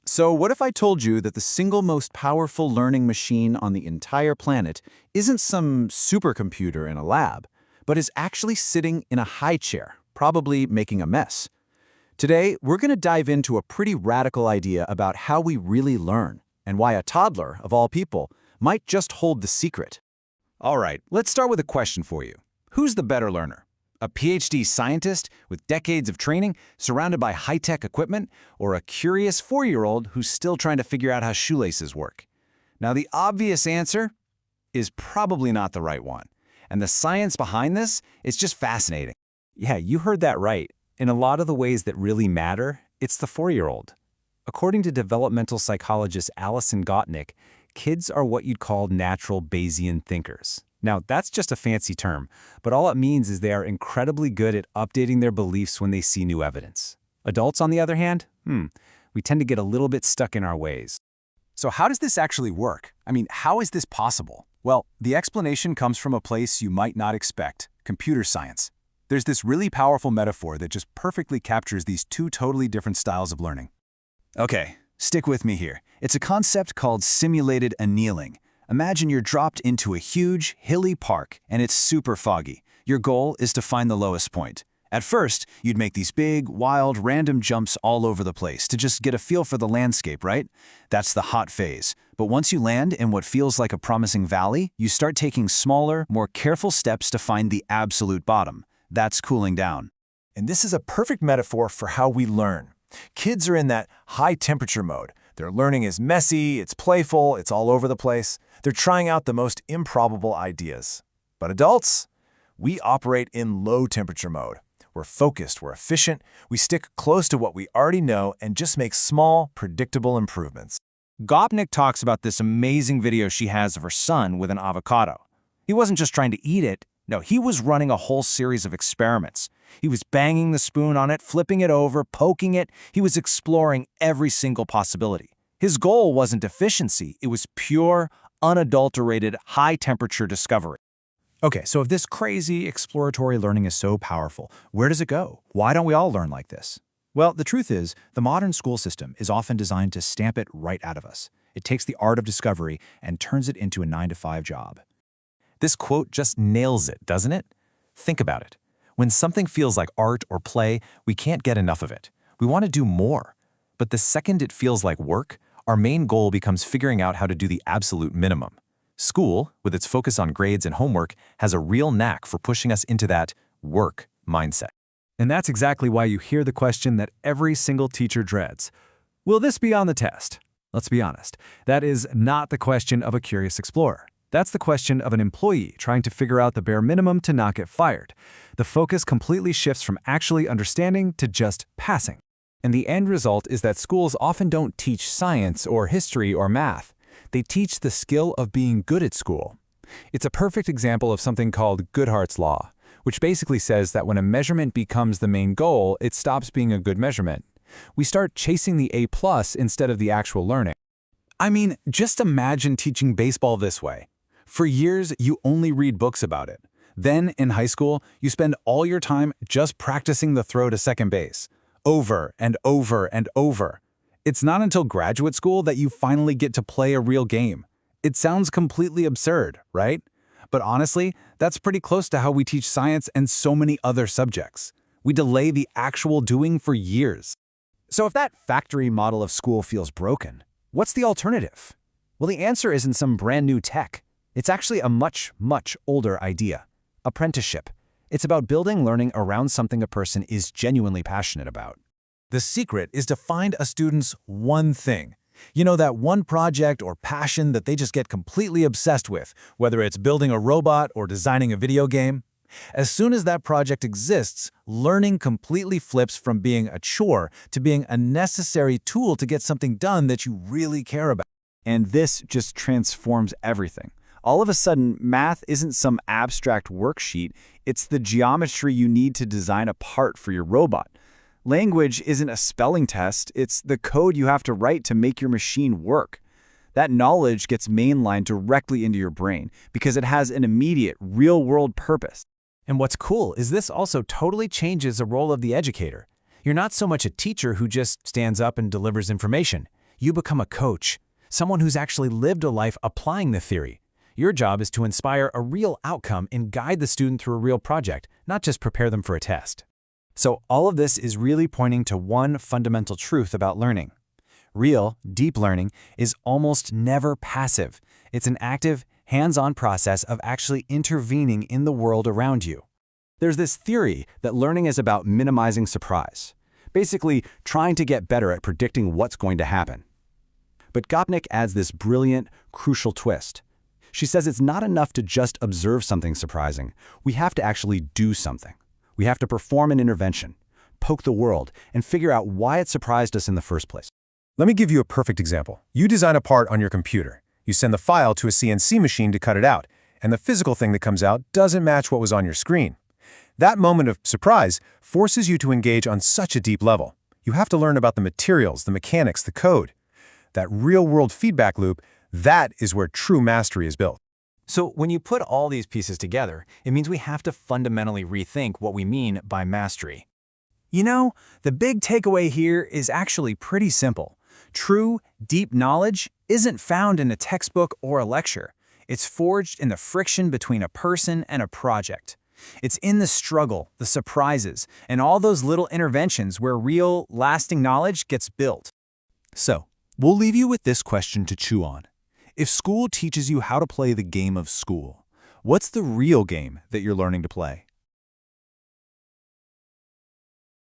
So what if I told you that the single most powerful learning machine on the entire planet isn't some supercomputer in a lab, but is actually sitting in a high chair, probably making a mess? Today, we're going to dive into a pretty radical idea about how we really learn, and why a toddler, of all people, might just hold the secret. All right, let's start with a question for you. Who's the better learner? A PhD scientist with decades of training, surrounded by high-tech equipment, or a curious 4-year-old who's still trying to figure out how shoelaces work? Now, the obvious answer is probably not the right one. And the science behind this is just fascinating. Yeah, you heard that right. In a lot of the ways that really matter, it's the 4-year-old. According to developmental psychologist Alison Gopnik, kids are what you'd call natural Bayesian thinkers. Now, that's just a fancy term, but all it means is they are incredibly good at updating their beliefs when they see new evidence. Adults, on the other hand, we tend to get a little bit stuck in our ways. So how does this actually work? I mean, how is this possible? Well, the explanation comes from a place you might not expect: computer science. There's this really powerful metaphor that just perfectly captures these two totally different styles of learning. Okay, stick with me here. It's a concept called simulated annealing. Imagine you're dropped into a huge, hilly park, and it's super foggy. Your goal is to find the lowest point. At first, you'd make these big, wild, random jumps all over the place to just get a feel for the landscape, right? That's the hot phase. But once you land in what feels like a promising valley, you start taking smaller, more careful steps to find the absolute bottom. That's cooling down. And this is a perfect metaphor for how we learn. Kids are in that high-temperature mode. Their learning is messy, it's playful, it's all over the place. They're trying out the most improbable ideas. But adults, we operate in low-temperature mode. We're focused, we're efficient, we stick close to what we already know and just make small, predictable improvements. Gopnik talks about this amazing video she has of her son with an avocado. He wasn't just trying to eat it. No, he was running a whole series of experiments. He was banging the spoon on it, flipping it over, poking it. He was exploring every single possibility. His goal wasn't efficiency. It was pure, unadulterated, high-temperature discovery. Okay, so if this crazy exploratory learning is so powerful, where does it go? Why don't we all learn like this? Well, the truth is, the modern school system is often designed to stamp it right out of us. It takes the art of discovery and turns it into a 9-to-5 job. This quote just nails it, doesn't it? Think about it. When something feels like art or play, we can't get enough of it. We want to do more. But the second it feels like work, our main goal becomes figuring out how to do the absolute minimum. School, with its focus on grades and homework, has a real knack for pushing us into that work mindset. And that's exactly why you hear the question that every single teacher dreads. Will this be on the test? Let's be honest, that is not the question of a curious explorer. That's the question of an employee trying to figure out the bare minimum to not get fired. The focus completely shifts from actually understanding to just passing. And the end result is that schools often don't teach science or history or math. They teach the skill of being good at school. It's a perfect example of something called Goodhart's Law, which basically says that when a measurement becomes the main goal, it stops being a good measurement. We start chasing the A+ instead of the actual learning. I mean, just imagine teaching baseball this way. For years, you only read books about it. Then, in high school, you spend all your time just practicing the throw to second base, over and over and over. It's not until graduate school that you finally get to play a real game. It sounds completely absurd, right? But honestly, that's pretty close to how we teach science and so many other subjects. We delay the actual doing for years. So if that factory model of school feels broken, what's the alternative? Well, the answer isn't some brand new tech. It's actually a much, much older idea: apprenticeship. It's about building learning around something a person is genuinely passionate about. The secret is to find a student's one thing. You know, that one project or passion that they just get completely obsessed with, whether it's building a robot or designing a video game. As soon as that project exists, learning completely flips from being a chore to being a necessary tool to get something done that you really care about. And this just transforms everything. All of a sudden, math isn't some abstract worksheet, it's the geometry you need to design a part for your robot. Language isn't a spelling test, it's the code you have to write to make your machine work. That knowledge gets mainlined directly into your brain because it has an immediate, real-world purpose. And what's cool is this also totally changes the role of the educator. You're not so much a teacher who just stands up and delivers information. You become a coach, someone who's actually lived a life applying the theory. Your job is to inspire a real outcome and guide the student through a real project, not just prepare them for a test. So all of this is really pointing to one fundamental truth about learning. Real, deep learning is almost never passive. It's an active, hands-on process of actually intervening in the world around you. There's this theory that learning is about minimizing surprise, basically trying to get better at predicting what's going to happen. But Gopnik adds this brilliant, crucial twist. She says it's not enough to just observe something surprising. We have to actually do something. We have to perform an intervention, poke the world, and figure out why it surprised us in the first place. Let me give you a perfect example. You design a part on your computer. You send the file to a CNC machine to cut it out, and the physical thing that comes out doesn't match what was on your screen. That moment of surprise forces you to engage on such a deep level. You have to learn about the materials, the mechanics, the code. That real-world feedback loop, that is where true mastery is built. So when you put all these pieces together, it means we have to fundamentally rethink what we mean by mastery. You know, the big takeaway here is actually pretty simple. True, deep knowledge isn't found in a textbook or a lecture. It's forged in the friction between a person and a project. It's in the struggle, the surprises, and all those little interventions where real, lasting knowledge gets built. So, we'll leave you with this question to chew on. If school teaches you how to play the game of school, what's the real game that you're learning to play?